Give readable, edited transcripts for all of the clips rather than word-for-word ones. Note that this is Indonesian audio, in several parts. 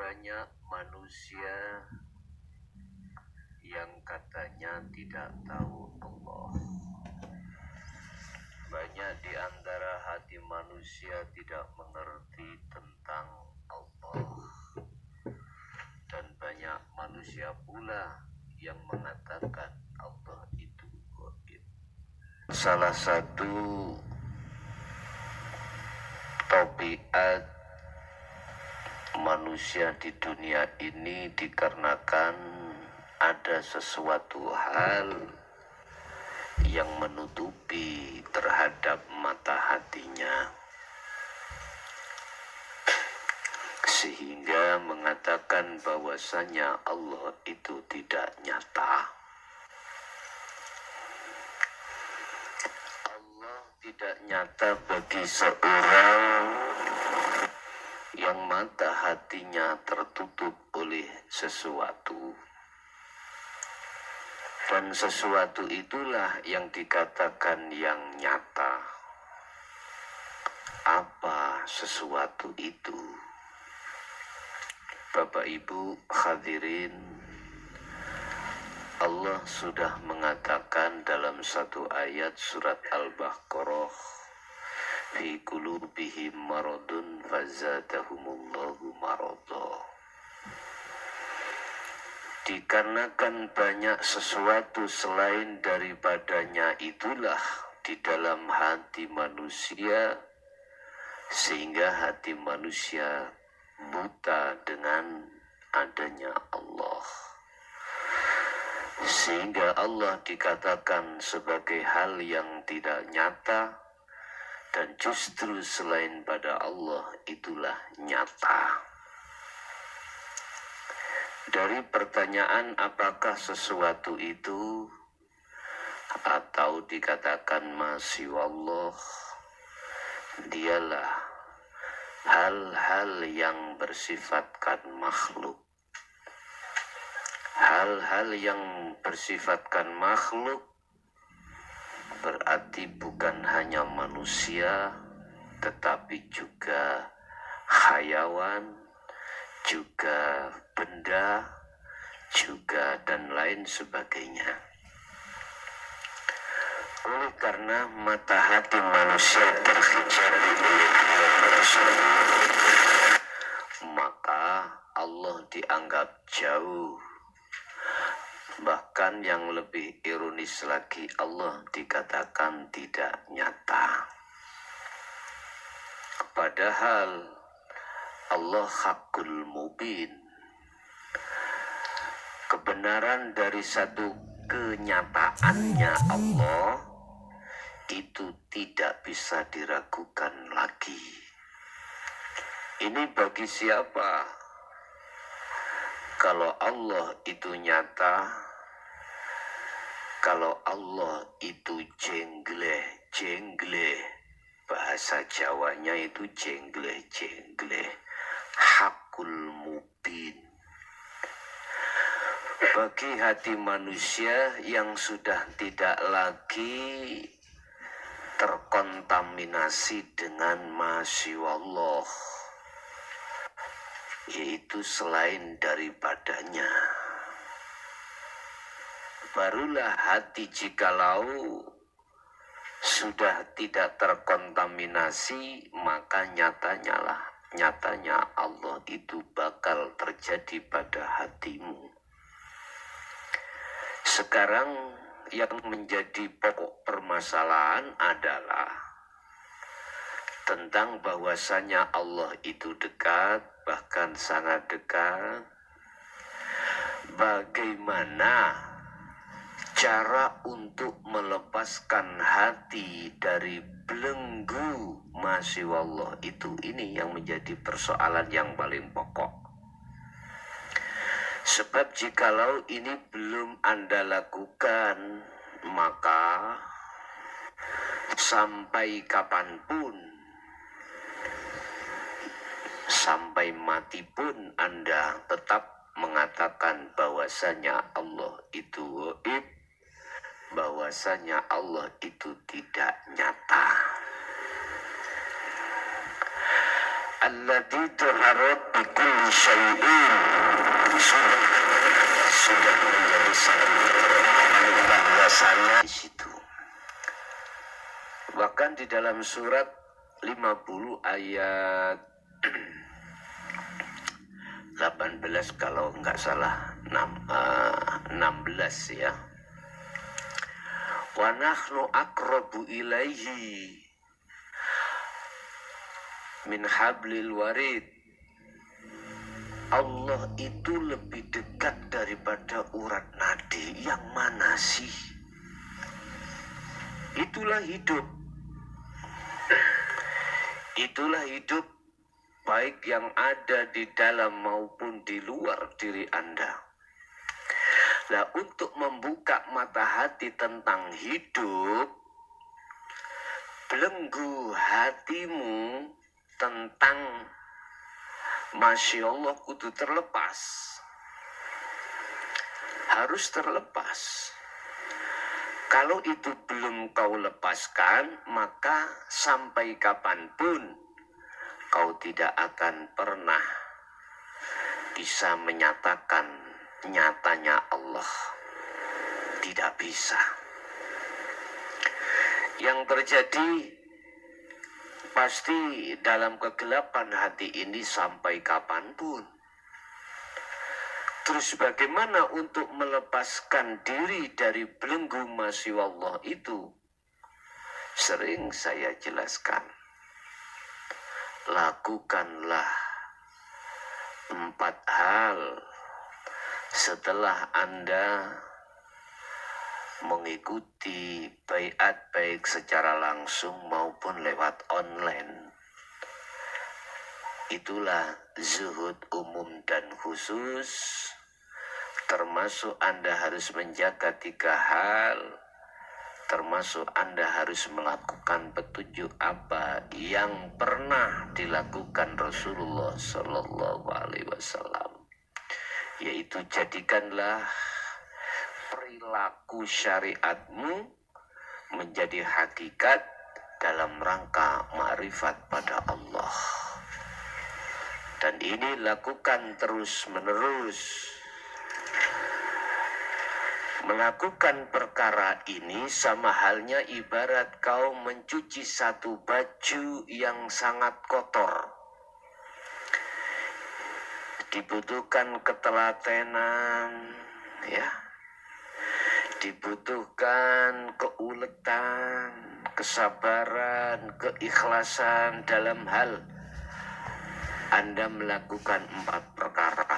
banyak manusia yang katanya tidak tahu Allah. Banyak di antara hati manusia tidak mengerti tentang Allah. Dan banyak manusia pula yang mengatakan Allah itu gaib. Salah satu tabiat manusia di dunia ini dikarenakan ada sesuatu hal yang menutupi terhadap mata hatinya, sehingga mengatakan bahwasanya Allah itu tidak nyata. Allah tidak nyata bagi seorang yang mata hatinya tertutup oleh sesuatu. Dan sesuatu itulah yang dikatakan yang nyata. Apa sesuatu itu? Bapak Ibu hadirin, Allah sudah mengatakan dalam satu ayat surat Al-Baqarah, fi qulubihim maradun fazadahumullahu marada. Dikarenakan banyak sesuatu selain daripadanya itulah di dalam hati manusia, sehingga hati manusia buta dengan adanya Allah. Sehingga Allah dikatakan sebagai hal yang tidak nyata, dan justru selain pada Allah itulah nyata. Dari pertanyaan apakah sesuatu itu, atau dikatakan masih Allah, dialah hal-hal yang bersifatkan makhluk. Hal-hal yang bersifatkan makhluk berarti bukan hanya manusia, tetapi juga hayawan, juga benda, juga dan lain sebagainya. Oleh karena mata hati manusia terhijab oleh Rasulullah, maka Allah dianggap jauh. Bahkan yang lebih ironis lagi, Allah dikatakan tidak nyata. Padahal Allah hakul mubin. Kebenaran dari satu kenyataannya Allah itu tidak bisa diragukan lagi. Ini bagi siapa? Kalau Allah itu nyata, kalau Allah itu jengleh, bahasa Jawanya itu jengleh, hakul mubin. Bagi hati manusia yang sudah tidak lagi terkontaminasi dengan masyaallah, yaitu selain daripadanya, barulah hati jikalau sudah tidak terkontaminasi, maka nyatanya Allah itu bakal terjadi pada hatimu. Sekarang yang menjadi pokok permasalahan adalah tentang bahwasanya Allah itu dekat, bahkan sangat dekat. Bagaimana cara untuk melepaskan hati dari belenggu masya Allah itu, ini yang menjadi persoalan yang paling pokok. Sebab jikalau ini belum Anda lakukan, maka sampai kapanpun, sampai mati pun Anda tetap mengatakan bahwasanya Allah itu gaib, bahwasanya Allah itu tidak nyata. alladzi dhaharat bi kulli syai'in sudah menjadi satu bahwasanya di situ. Bahkan di dalam surat 50 ayat 18 kalau enggak salah 16 ya. Wa nahnu aqrabu ilaihi min hablil warid. Allah itu lebih dekat daripada urat nadi. Yang mana sih? Itulah hidup. Itulah hidup, baik yang ada di dalam maupun di luar diri Anda. Nah, untuk membuka mata hati tentang hidup, belenggu hatimu tentang Masya Allah kudu terlepas. Harus terlepas. Kalau itu belum kau lepaskan, maka sampai kapanpun kau tidak akan pernah bisa menyatakan nyatanya Allah. Tidak bisa. Yang terjadi pasti dalam kegelapan hati ini sampai kapanpun. Terus bagaimana untuk melepaskan diri dari belenggu Masya Allah itu? Sering saya jelaskan. Lakukanlah 4 hal setelah Anda mengikuti baiat baik secara langsung maupun lewat online. Itulah zuhud umum dan khusus, termasuk Anda harus menjaga 3 hal, termasuk Anda harus melakukan petunjuk apa yang pernah dilakukan Rasulullah Sallallahu Alaihi Wasallam, yaitu jadikanlah perilaku syariatmu menjadi hakikat dalam rangka ma'rifat pada Allah. Dan ini lakukan terus menerus. Melakukan perkara ini sama halnya ibarat kau mencuci satu baju yang sangat kotor. Dibutuhkan ketelatenan, ya. Dibutuhkan keuletan, kesabaran, keikhlasan dalam hal Anda melakukan 4 perkara.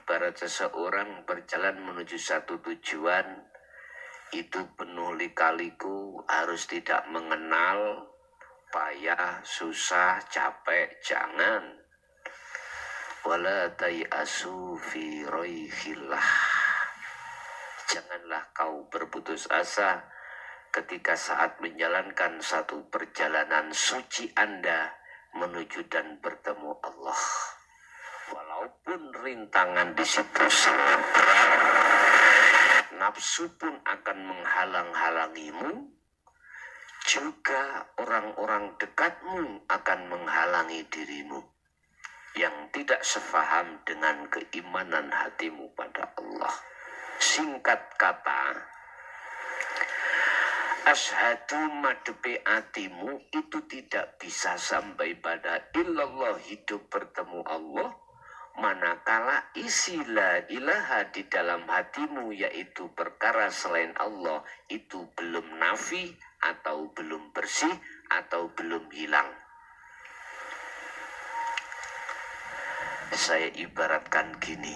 Ibarat seseorang berjalan menuju satu tujuan, itu penuh lika-liku, harus tidak mengenal payah, susah, capek, jangan. Wala tayasu fi roihillah. Janganlah kau berputus asa ketika saat menjalankan satu perjalanan suci Anda menuju dan bertemu Allah. Walaupun rintangan di situ sangat berat, nafsu pun akan menghalang-halangimu, juga orang-orang dekatmu akan menghalangi dirimu yang tidak sepaham dengan keimanan hatimu pada Allah. Singkat kata, asyhadu madepe atimu itu tidak bisa sampai pada illallah, hidup bertemu Allah, manakala isi la ilaha di dalam hatimu, yaitu perkara selain Allah, itu belum nafi atau belum bersih atau belum hilang. Saya ibaratkan gini.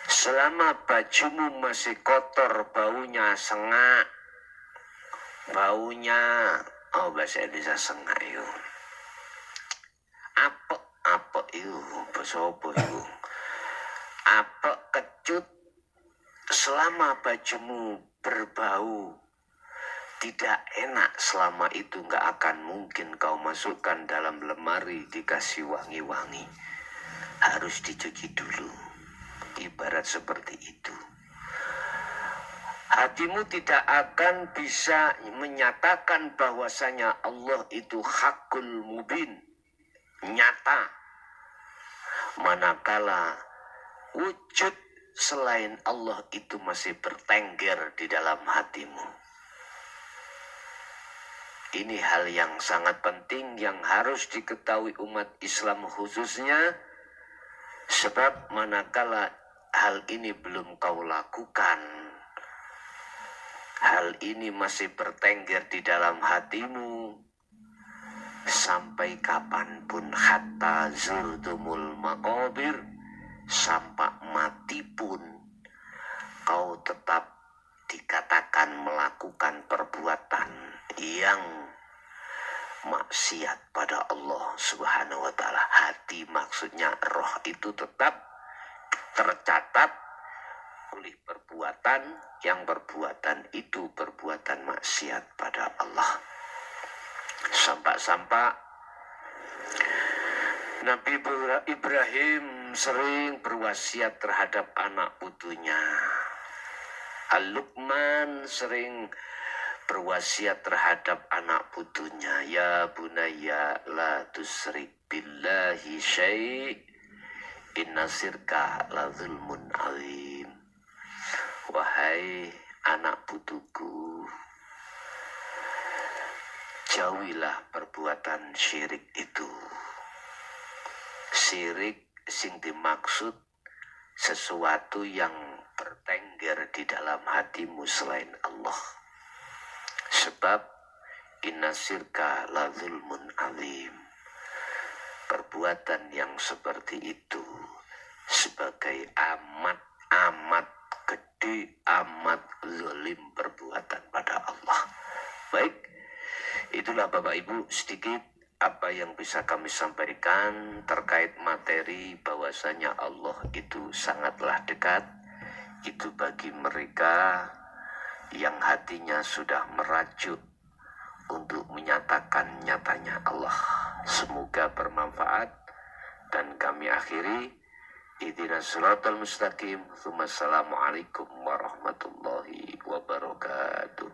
Selama bajumu masih kotor, baunya sengak, baunya, bahasa Indonesia sengak itu, apa itu, bahasa apa itu, apa kecut, selama bajumu berbau tidak enak, selama itu nggak akan mungkin kau masukkan dalam lemari dikasih wangi-wangi. Harus dicuci dulu. Ibarat seperti itu. Hatimu tidak akan bisa menyatakan bahwasanya Allah itu hakul mubin, nyata, manakala wujud selain Allah itu masih bertengger di dalam hatimu. Ini hal yang sangat penting yang harus diketahui umat Islam khususnya, sebab manakala hal ini belum kau lakukan, hal ini masih bertengger di dalam hatimu, sampai kapanpun, hatta zurtumul maqabir, sampai mati pun kau tetap dikatakan melakukan perbuatan yang maksiat pada Allah Subhanahu wa ta'ala. Hati maksudnya roh itu tetap tercatat oleh perbuatan yang perbuatan itu perbuatan maksiat pada Allah. Sampai-sampai Nabi Ibrahim sering berwasiat terhadap anak putunya. Al-Luqman sering berwasiat terhadap anak putunya, ya bunayya la tusrik billahi syai' inna syirka la zulmun azim. Wahai anak putuku, jauhilah perbuatan syirik itu. Syirik sing dimaksud sesuatu yang bertengger di dalam hatimu selain Allah. Sebab inna syirka la zulmun azim. Perbuatan yang seperti itu sebagai amat gede, amat zalim perbuatan pada Allah. Baik, itulah Bapak Ibu sedikit apa yang bisa kami sampaikan terkait materi bahwasanya Allah itu sangatlah dekat. Itu bagi mereka yang hatinya sudah merajuk untuk menyatakan nyatanya Allah. Semoga bermanfaat dan kami akhiri. Ihdinas siratal mustaqim. Assalamualaikum warahmatullahi wabarakatuh.